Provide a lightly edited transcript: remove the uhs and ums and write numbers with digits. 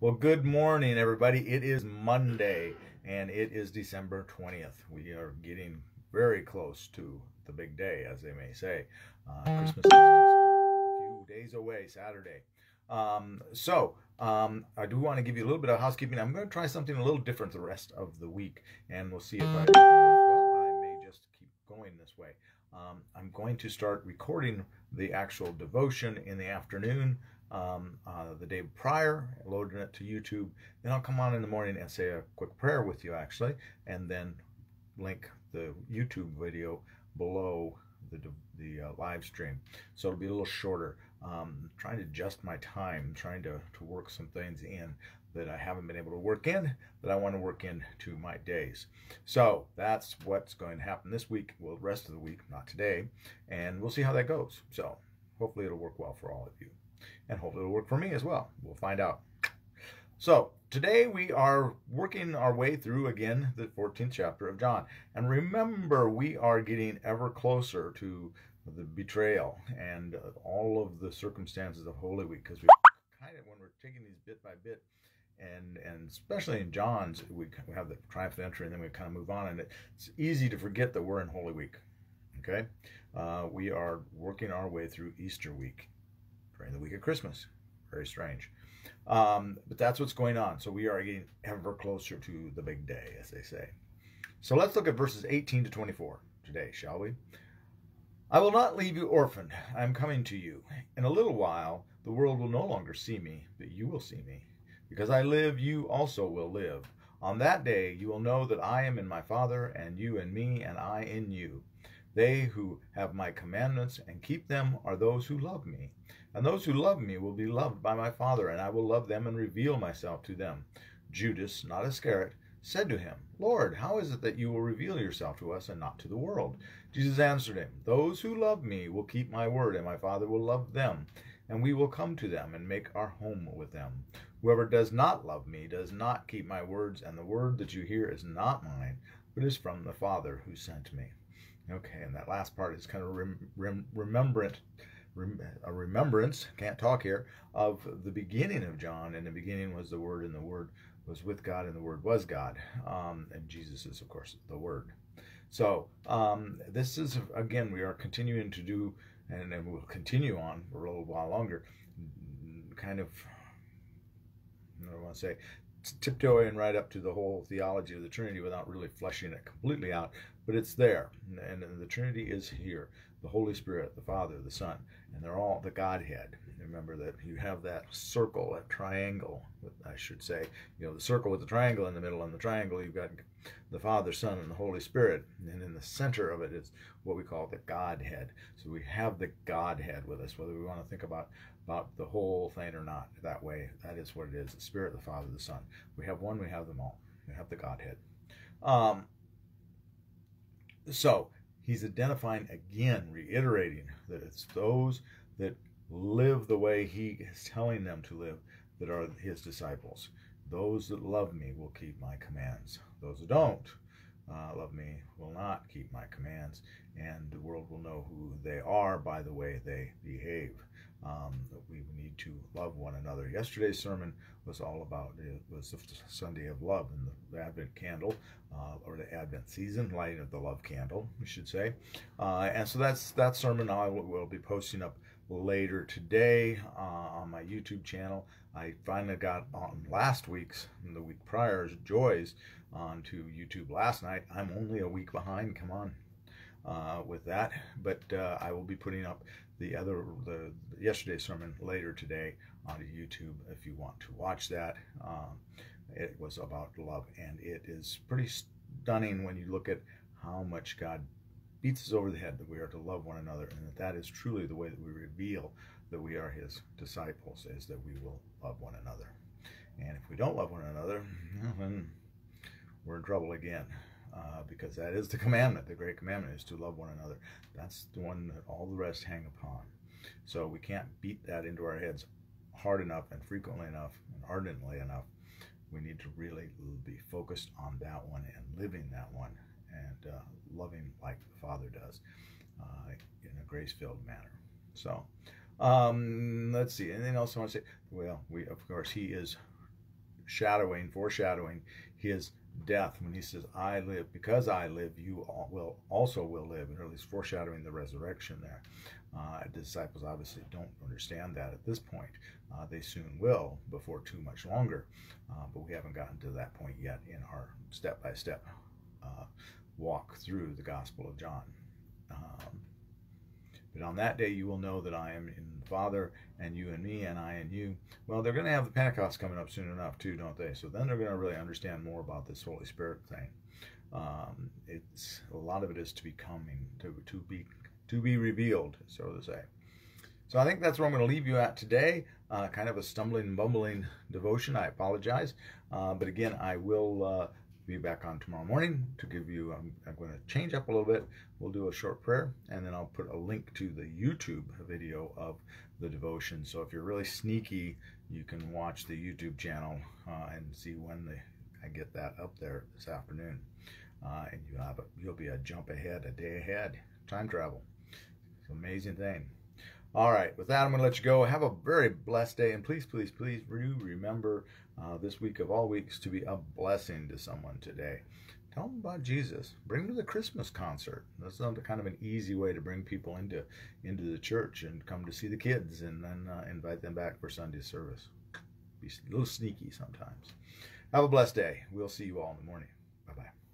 Well, good morning, everybody. It is Monday, and it is December 20th. We are getting very close to the big day, as they may say. Christmas is just a few days away, Saturday. I do want to give you a little bit of housekeeping. I'm going to try something a little different the rest of the week, and we'll see if I do it well. I may just keep going this way. I'm going to start recording the actual devotion in the afternoon the day prior, loading it to YouTube. Then I'll come on in the morning and say a quick prayer with you, actually, and then link the YouTube video below the live stream. So it'll be a little shorter. Trying to adjust my time, trying to work some things in that I haven't been able to work in, that I want to work into my days. So that's what's going to happen this week, well, the rest of the week, not today, and we'll see how that goes. So hopefully it'll work well for all of you, and hopefully it'll work for me as well. We'll find out. So today we are working our way through, again, the 14th chapter of John. And remember, we are getting ever closer to the betrayal and all of the circumstances of Holy Week, because we kind of, when we're taking these bit by bit, and especially in John's, we have the triumphant entry, and then we kind of move on, and it's easy to forget that we're in Holy Week. Okay, we are working our way through Easter week during the week of Christmas. Very strange, but that's what's going on. So we are getting ever closer to the big day, as they say. So let's look at verses 18 to 24 today, shall we? I will not leave you orphaned. I am coming to you. In a little while, the world will no longer see me, but you will see me. Because I live, you also will live. On that day, you will know that I am in my Father, and you in me, and I in you. They who have my commandments and keep them are those who love me. And those who love me will be loved by my Father, and I will love them and reveal myself to them. Judas, not Iscariot, said to him, Lord, how is it that you will reveal yourself to us and not to the world? Jesus answered him, Those who love me will keep my word, and my Father will love them, and we will come to them and make our home with them. Whoever does not love me does not keep my words, and the word that you hear is not mine, but is from the Father who sent me. Okay, and that last part is kind of a remembrance, can't talk here, of the beginning of John. And the beginning was the Word, and the Word was with God, and the Word was God. And Jesus is, of course, the Word. So this is, again, we are continuing to do, and we'll continue on for a little while longer, kind of, I don't want to say, tiptoeing right up to the whole theology of the Trinity without really fleshing it completely out, but it's there, and the Trinity is here. The Holy Spirit, the Father, the Son, and they're all the Godhead. Remember that you have that circle, that triangle, I should say, the circle with the triangle in the middle, and the triangle you've got the Father, Son, and the Holy Spirit, and in the center of it is what we call the Godhead. So we have the Godhead with us, whether we want to think about the whole thing or not. That way, that is what it is: the Spirit, the Father, the Son. We have one, we have them all. We have the Godhead. So he's identifying again, reiterating that it's those that live the way he is telling them to live that are his disciples. Those that love me will keep my commands. Those who don't love me will not keep my commands, and the world will know who they are by the way they behave. We need to love one another. Yesterday's sermon was all about, it was the Sunday of love, and the Advent candle, or the Advent season, lighting of the love candle, we should say. And so that sermon I will be posting up later today on my YouTube channel. I finally got on last week's, and the week prior's Joy's, onto YouTube last night. I'm only a week behind, come on, with that, but I will be putting up the yesterday's sermon later today onto YouTube if you want to watch that. It was about love, and it is pretty stunning when you look at how much God beats us over the head that we are to love one another, and that is truly the way that we reveal that we are his disciples, is that we will love one another. And if we don't love one another, then we're in trouble again, because that is the commandment. The great commandment is to love one another. That's the one that all the rest hang upon. So we can't beat that into our heads hard enough and frequently enough and ardently enough. We need to really be focused on that one and living that one, and loving like the Father does, in a grace-filled manner. So let's see, anything else I want to say? Well, of course, he is foreshadowing his death when he says, I live, because I live, you also will live, or at least foreshadowing the resurrection there. The disciples obviously don't understand that at this point. They soon will, before too much longer, but we haven't gotten to that point yet in our step-by-step walk through the Gospel of John. But on that day you will know that I am in the Father, and you in me, and I in you. Well, they're going to have the Pentecost coming up soon enough too, don't they? So then they're going to really understand more about this Holy Spirit thing. It's a lot of it is to be coming, to be revealed, so to say. So I think that's where I'm going to leave you at today. Kind of a stumbling, bumbling devotion. I apologize. But again, I will be back on tomorrow morning to give you, I'm going to change up a little bit. We'll do a short prayer, and then I'll put a link to the YouTube video of the devotion. So if you're really sneaky, you can watch the YouTube channel and see when I get that up there this afternoon. And you'll be a jump ahead, a day ahead. Time travel. It's an amazing thing. All right, with that, I'm going to let you go. Have a very blessed day, and please, please, please remember this week of all weeks to be a blessing to someone today. Tell them about Jesus. Bring them to the Christmas concert. That's kind of an easy way to bring people into the church and come to see the kids, and then invite them back for Sunday service. Be a little sneaky sometimes. Have a blessed day. We'll see you all in the morning. Bye-bye.